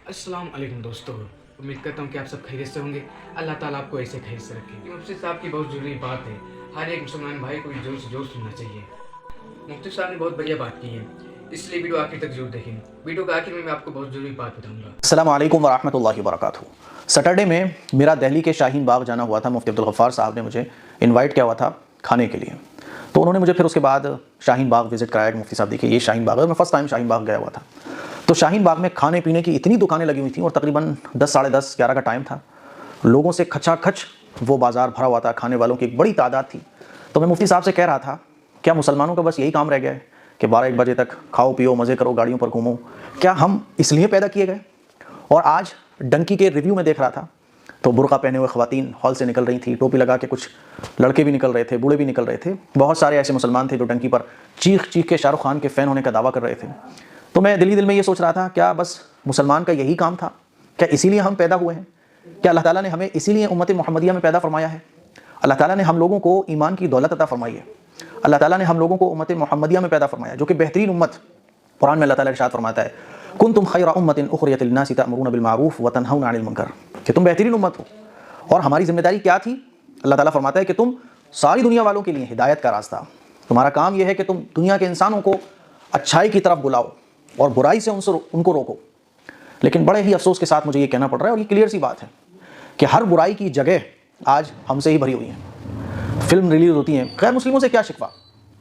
अस्सलाम वालेकुम दोस्तों, उम्मीद करता हूँ कि आप सब खैरियत से होंगे। अल्लाह ताला आपको ऐसे खैरियत से रखे। ये मुफ्ती साहब की बहुत ज़रूरी बात है, हर एक मुसलमान भाई को ज़ोर से ज़ोर सुनना चाहिए। मुफ्ती साहब ने बहुत बढ़िया बात की है, इसलिए वीडियो आखिर तक जरूर देखें। वीडियो के आखिर में मैं आपको बहुत ज़रूरी बात बताऊँगा। अस्सलाम वालेकुम वरहमतुल्लाहि वबरकातुहू। सैटरडे में मेरा दिल्ली के शाहीन बाग जाना हुआ था। मुफ्ती अब्दुल गफ्फार साहब ने मुझे इनवाइट किया हुआ था खाने के लिए, तो उन्होंने मुझे फिर उसके बाद शाहीन बाग विज़िट कराया कि मुफ्ती साहब देखिए ये शाहीन बाग है। मैं फ़र्स्ट टाइम शाहीन बाग गया हुआ था। तो शाहीन बाग में खाने पीने की इतनी दुकानें लगी हुई थी और तकरीबन 10 साढ़े 10 11 का टाइम था। लोगों से खचाखच वो बाज़ार भरा हुआ था, खाने वालों की एक बड़ी तादाद थी। तो मैं मुफ्ती साहब से कह रहा था, क्या मुसलमानों का बस यही काम रह गया है कि 12-1 बजे तक खाओ पियो मज़े करो गाड़ियों पर घूमो? क्या हम इसलिए पैदा किए गए? और आज डंकी के रिव्यू में देख रहा था तो बुर्का पहने हुए ख़वातीन हॉल से निकल रही थी, टोपी लगा के कुछ लड़के भी निकल रहे थे, बूढ़े भी निकल रहे थे। बहुत सारे ऐसे मुसलमान थे जो डंकी पर चीख चीख के शाहरुख खान के फ़ैन होने का दावा कर रहे थे। तो मैं दिल में ये सोच रहा था, क्या बस मुसलमान का यही काम था? क्या इसीलिए हम पैदा हुए हैं? क्या अल्लाह ताला ने हमें इसीलिए उम्मत मोहम्मदिया में पैदा फरमाया है? अल्लाह ताला ने हम लोगों को ईमान की दौलत अता फरमाई है। अल्लाह ताला ने हम लोगों को उम्मत मोहम्मदिया में पैदा फरमाया, जो कि बेहतरीन उम्मत। कुरान में अल्लाह ताला इरशाद फरमाता है, कुंतुम खैरा उम्मतिन उखरियत लिन्नासि तअमुरूना बिल मारूफ व तनहौना अनिल मुनकर, कि तुम बेहतरीन उम्मत हो। और हमारी जिम्मेदारी क्या थी? अल्लाह ताला फरमाता है कि तुम सारी दुनिया वालों के लिए हिदायत का रास्ता, तुम्हारा काम यह है कि तुम दुनिया के इंसानों को अच्छाई की तरफ बुलाओ और बुराई से उनको रोको। लेकिन बड़े ही अफसोस के साथ मुझे ये कहना पड़ रहा है, और ये क्लियर सी बात है कि हर बुराई की जगह आज हमसे ही भरी हुई है। फिल्म रिलीज़ होती है, गैर मुस्लिमों से क्या शिकवा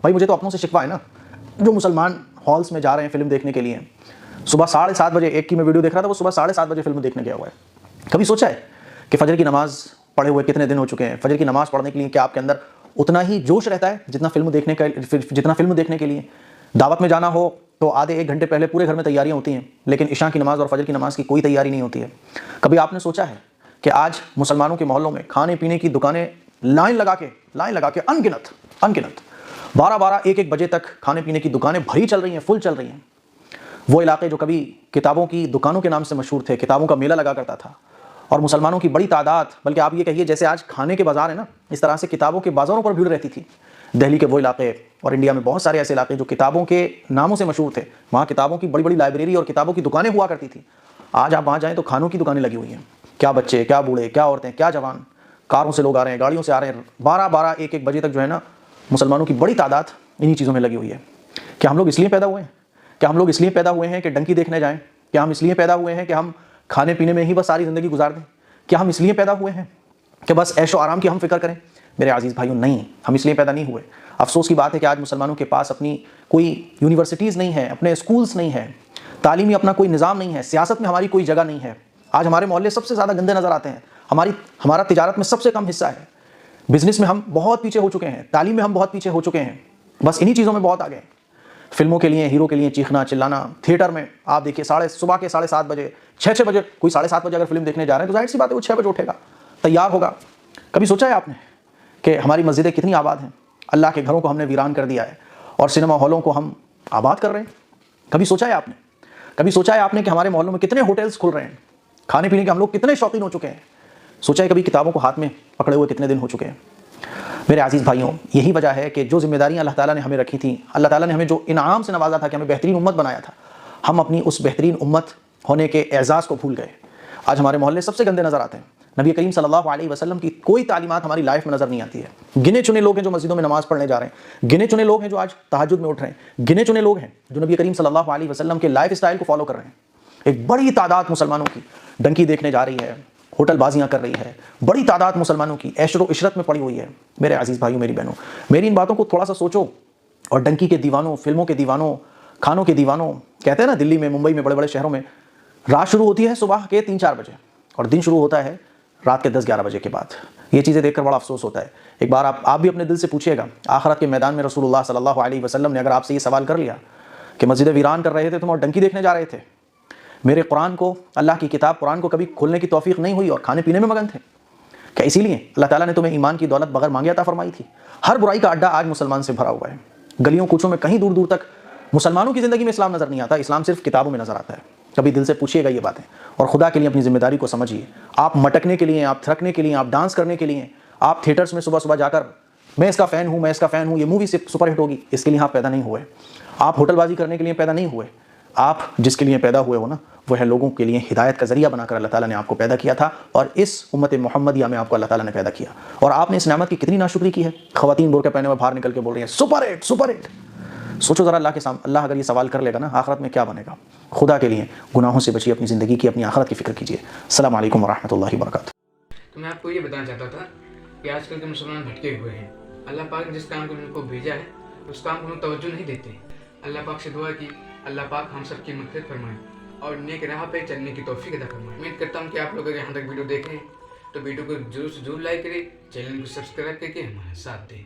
भाई? मुझे तो अपनों से शिकवा है ना, जो मुसलमान हॉल्स में जा रहे हैं फिल्म देखने के लिए। सुबह 7:30 बजे एक की मैं वीडियो देख रहा था, वो सुबह 7:30 बजे फिल्म देखने गया हुआ है। कभी सोचा है कि फजर की नमाज़ पढ़े हुए कितने दिन हो चुके हैं? फजर की नमाज़ पढ़ने के लिए क्या आपके अंदर उतना ही जोश रहता है जितना फिल्म देखने के लिए? दावत में जाना हो तो आधे 1 घंटे पहले पूरे घर में तैयारियां होती हैं, लेकिन इशा की नमाज़ और फजर की नमाज़ की कोई तैयारी नहीं होती है। कभी आपने सोचा है कि आज मुसलमानों के मोहल्लों में खाने पीने की दुकानें लाइन लगा के अनगिनत 12-12 1-1 बजे तक खाने पीने की दुकानें भरी चल रही हैं, फुल चल रही हैं। वो इलाके जो कभी किताबों की दुकानों के नाम से मशहूर थे, किताबों का मेला लगा करता था, और मुसलमानों की बड़ी तादाद, बल्कि आप ये कहिए जैसे आज खाने के बाज़ार है ना, इस तरह से किताबों के बाज़ारों पर भीड़ रहती थी। दिल्ली के वो इलाके और इंडिया में बहुत सारे ऐसे इलाके जो किताबों के नामों से मशहूर थे, वहाँ किताबों की बड़ी बड़ी लाइब्रेरी और किताबों की दुकानें हुआ करती थी। आज आप वहाँ जाएँ तो खानों की दुकानें लगी हुई हैं। क्या बच्चे, क्या बूढ़े, क्या औरतें, क्या जवान, कारों से लोग आ रहे हैं, गाड़ियों से आ रहे हैं। 12-12 1-1 बजे तक जो है ना, मुसलमानों की बड़ी तादाद इन्हीं चीज़ों में लगी हुई है। क्या हम लोग इसलिए पैदा हुए हैं? क्या हम लोग इसलिए पैदा हुए हैं कि डंकी देखने जाएं? क्या हम इसलिए पैदा हुए हैं कि हम खाने पीने में ही बस सारी ज़िंदगी गुजार दें? क्या हम इसलिए पैदा हुए हैं कि बस ऐशो आराम की हम फिक्र करें? मेरे अजीज़ भाइयों, नहीं, हम इसलिए पैदा नहीं हुए। अफसोस की बात है कि आज मुसलमानों के पास अपनी कोई यूनिवर्सिटीज़ नहीं है, अपने स्कूल्स नहीं है, तालीमी अपना कोई निज़ाम नहीं है, सियासत में हमारी कोई जगह नहीं है। आज हमारे मोहल्ले सबसे ज़्यादा गंदे नज़र आते हैं। हमारा तिजारत में सबसे कम हिस्सा है। बिज़नेस में हम बहुत पीछे हो चुके हैं, तालीम में हम बहुत पीछे हो चुके हैं। बस इन्हीं चीज़ों में बहुत आगे। फिल्मों के लिए, हीरो के लिए चीखना चिल्लाना। थिएटर में आप देखिए सुबह के 7:30 बजे, 6 बजे, कोई 7:30 बजे अगर फिल्म देखने जा रहे हैं तो जाहिर सी बात है वो 6 बजे उठेगा, तैयार होगा। कभी सोचा है आपने कि हमारी मस्जिदें कितनी आबाद हैं? अल्लाह के घरों को हमने वीरान कर दिया है और सिनेमा हॉलों को हम आबाद कर रहे हैं। कभी सोचा है आपने? कभी सोचा है आपने कि हमारे मोहल्लों में कितने होटल्स खुल रहे हैं? खाने पीने के हम लोग कितने शौकीन हो चुके हैं? सोचा है कभी किताबों को हाथ में पकड़े हुए कितने दिन हो चुके हैं? मेरे अजीज़ भाइयों, यही वजह है कि जो जिम्मेदारियां अल्लाह ताला ने हमें रखी थी, अल्लाह ताला ने हमें जो इनाम से नवाजा था कि हमें बेहतरीन उम्मत बनाया था, हम अपनी उस बेहतरीन उम्मत होने के एजाज़ को भूल गए। आज हमारे मोहल्ले सबसे गंदे नज़र आते हैं। नबी करीम सल्लल्लाहु अलैहि वसल्लम की कोई तालीमात हमारी लाइफ में नज़र नहीं आती है। गिने चुने लोग हैं जो मस्जिदों में नमाज़ पढ़ने जा रहे हैं, गिने चुने लोग हैं जो आज तहज्जुद में उठ रहे हैं, गिने चुने लोग हैं जो नबी करीम सल्लल्लाहु अलैहि वसल्लम के लाइफ स्टाइल को फॉलो कर रहे हैं। एक बड़ी तादाद मुसलमानों की डंकी देखने जा रही है, होटल बाजियाँ कर रही है, बड़ी तादाद मुसलमानों की ऐशो इशरत में पड़ी हुई है। मेरे अजीज़ भाइयों, मेरी बहनों, मेरी इन बातों को थोड़ा सा सोचो। और डंकी के दीवानों, फिल्मों के दीवानों, खानों के दीवानों, कहते हैं ना दिल्ली में, मुंबई में, बड़े बड़े शहरों में रात शुरू होती है सुबह के 3-4 बजे और दिन शुरू होता है रात के 10-11 बजे के बाद। ये चीज़ें देखकर बड़ा अफसोस होता है। एक बार आप भी अपने दिल से पूछिएगा, आखिरत के मैदान में रसूलुल्लाह सल्लल्लाहु अलैहि वसल्लम ने अगर आपसे ये सवाल कर लिया कि मस्जिद वीरान कर रहे थे तुम और डंकी देखने जा रहे थे, मेरे कुरान को, अल्लाह की किताब कुरान को कभी खोलने की तौफीक नहीं हुई और खाने पीने में मगन थे? क्या इसीलिए अल्लाह ताला ने तुम्हें ईमान की दौलत बगैर मांगे अता फरमाई थी? हर बुराई का अड्डा आज मुसलमान से भरा हुआ है। गलियों कूचों में कहीं दूर दूर तक मुसलमानों की ज़िंदगी में इस्लाम नज़र नहीं आता, इस्लाम सिर्फ किताबों में नज़र आता है। कभी दिल से पूछिएगा ये बातें और खुदा के लिए अपनी ज़िम्मेदारी को समझिए। आप मटकने के लिए, आप थिरकने के लिए, आप डांस करने के लिए, आप थिएटर्स में सुबह सुबह जाकर मैं इसका फ़ैन हूँ, मैं इसका फ़ैन हूँ, ये मूवी से सुपर हिट होगी, इसके लिए आप पैदा नहीं हुए। आप होटलबाजी करने के लिए पैदा नहीं हुए। آپ جس کے لیے پیدا ہوئے ہو نا وہ ہے لوگوں کے لیے ہدایت کا ذریعہ بنا کر اللہ تعالیٰ نے آپ کو پیدا کیا تھا، اور اس امت محمدیہ میں آپ کو اللہ تعالیٰ نے پیدا کیا، اور آپ نے اس نعمت کی کتنی ناشکری کی ہے۔ خواتین برقع پہنے ہوئے باہر نکل کے بول رہی ہیں سپر ہٹ سپر ہٹ۔ سوچو ذرا اللہ کے سامنے، اللہ اگر یہ سوال کر لے گا نا آخرت میں کیا بنے گا۔ خدا کے لیے گناہوں سے بچیے، اپنی زندگی کی، اپنی آخرت کی فکر کیجیے۔ السلام علیکم ورحمۃ اللہ وبرکاتہ۔ تو میں آپ کو یہ بتانا چاہتا تھا کہ آج کل کے مسلمان بھٹکے ہوئے ہیں۔ اللہ پاک نے جس کام کو ان کو بھیجا ہے اس کام کو توجہ نہیں دیتے۔ اللہ پاک سے دعا کی اللہ پاک ہم سب کی مغفرت فرمائے اور نیک راہ پہ چلنے کی توفیق عطا فرمائے۔ امید کرتا ہوں کہ آپ لوگ اگر یہاں تک ویڈیو دیکھیں تو ویڈیو کو ضرور سے ضرور لائک کریں، چینل کو سبسکرائب کر کے ہمارا ساتھ دیں۔